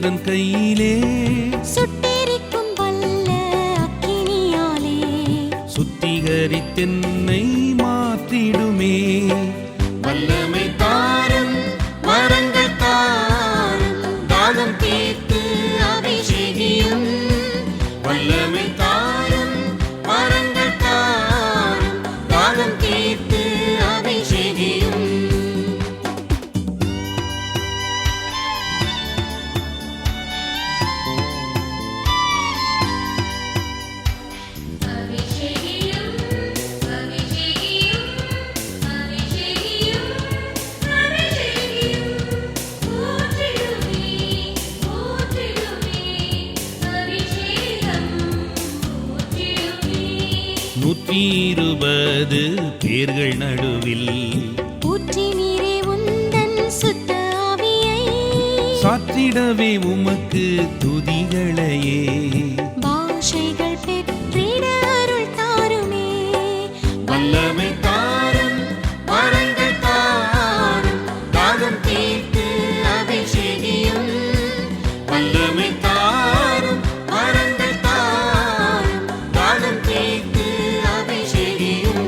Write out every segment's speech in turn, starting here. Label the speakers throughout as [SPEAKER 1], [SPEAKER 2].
[SPEAKER 1] உந்தன் கையிலே
[SPEAKER 2] சுட்டெரிக்கும் வல்ல அக்கினியாலே
[SPEAKER 1] சுத்திகரித்தென்னை மாற்றிடுமே.
[SPEAKER 3] வல்லமை தாரும் வரங்கள் தாரும் தாகம் தீர்த்து அபிஷேகியும். வல்லமை தாரும் வரங்கள் தாரும் தாகம் தீர்த்து அபிஷேகியும்.
[SPEAKER 1] நூற்றி 20 பேர்கள் நடுவில்
[SPEAKER 2] ஊற்றி நீரே உந்தன் சுத்த ஆவியை
[SPEAKER 1] சாற்றிடவே உமக்கு துதிகளையே.
[SPEAKER 2] பாஷைகள் பெற்றிட அருள் தாருமே.
[SPEAKER 3] வல்லமை தாரும் வரங்கள் தாரும் தாகம் தீர்த்து அபிஷேகியும். வல்லமை தாரும் வரங்கள் தாரும் தாகம் தீர்த்து அபிஷேகியும்.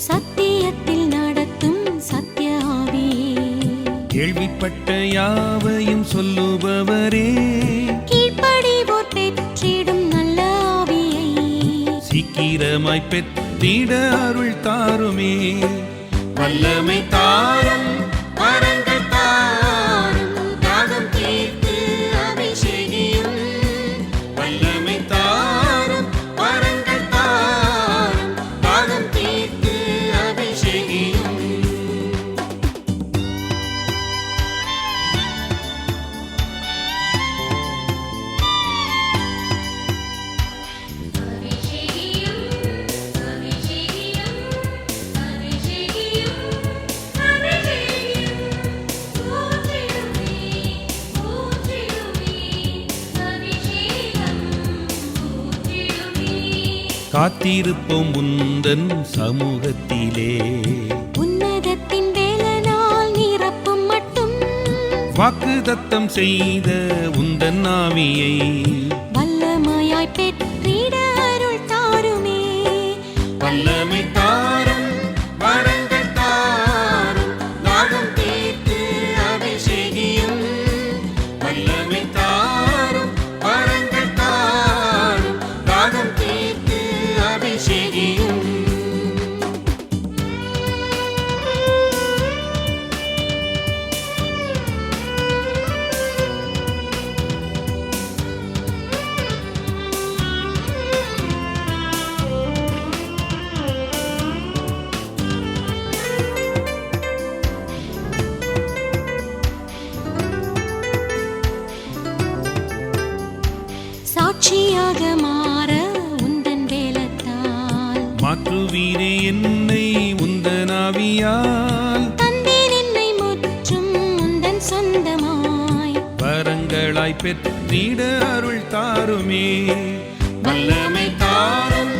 [SPEAKER 2] சத்தியத்தில் நடத்தும் சத்திய ஆவியே
[SPEAKER 1] கேள்விப்பட்ட யாவையும் சொல்லுபவரே
[SPEAKER 2] கீழ்ப்படிவோர் பெற்றிடும் நல்ல ஆவியை
[SPEAKER 1] சீக்கிரமாய் பெற்றிட அருள் தாருமே.
[SPEAKER 3] வல்லமை தாரும் வரங்கள் தாரும் தாகம் தீர்த்து அபிஷேகியும். வல்லமை தாரும் வரங்கள் தாரும் தாகம் தீர்த்து அபிஷேகியும்.
[SPEAKER 1] காத்திருப்போம் உந்தன் சமூகத்திலே
[SPEAKER 2] உன்னதத்தின் வேலனால் நிரப்பும் மட்டும்
[SPEAKER 1] வாக்குதத்தம் செய்த உந்தன் ஆவியை
[SPEAKER 2] வல்லமையாய் பெற்றிட அருள் தாருமே.
[SPEAKER 3] வல்லமை தாரும் வரங்கள் தாரும் தாகம் தீர்த்து அபிஷேகியும். வல்லமை தாரும் வரங்கள் தாரும் தாகம் தீர்த்து அபிஷேகியும்.
[SPEAKER 2] சாட்சியாக மாற உந்தன் வேலத்தால்
[SPEAKER 1] மாற்றுவீரே என்னை உந்தன் ஆவியால்
[SPEAKER 2] தந்தேன் என்னை முற்றும் உந்தன் சொந்தமாய்
[SPEAKER 1] வரங்களாய் பெற்றிட அருள் தாருமே.
[SPEAKER 3] வல்லமை தாரும்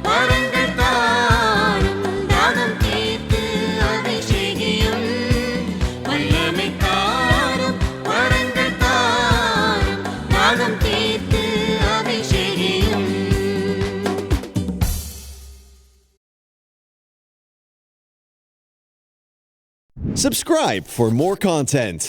[SPEAKER 3] வரங்கள் தாரும் தாகம் தீர்த்து அபிஷேகியும். வல்லமை தாரும் வரங்கள் தாரும் தாகம் தீர்த்து அபிஷேகியும்.
[SPEAKER 4] Subscribe for more content.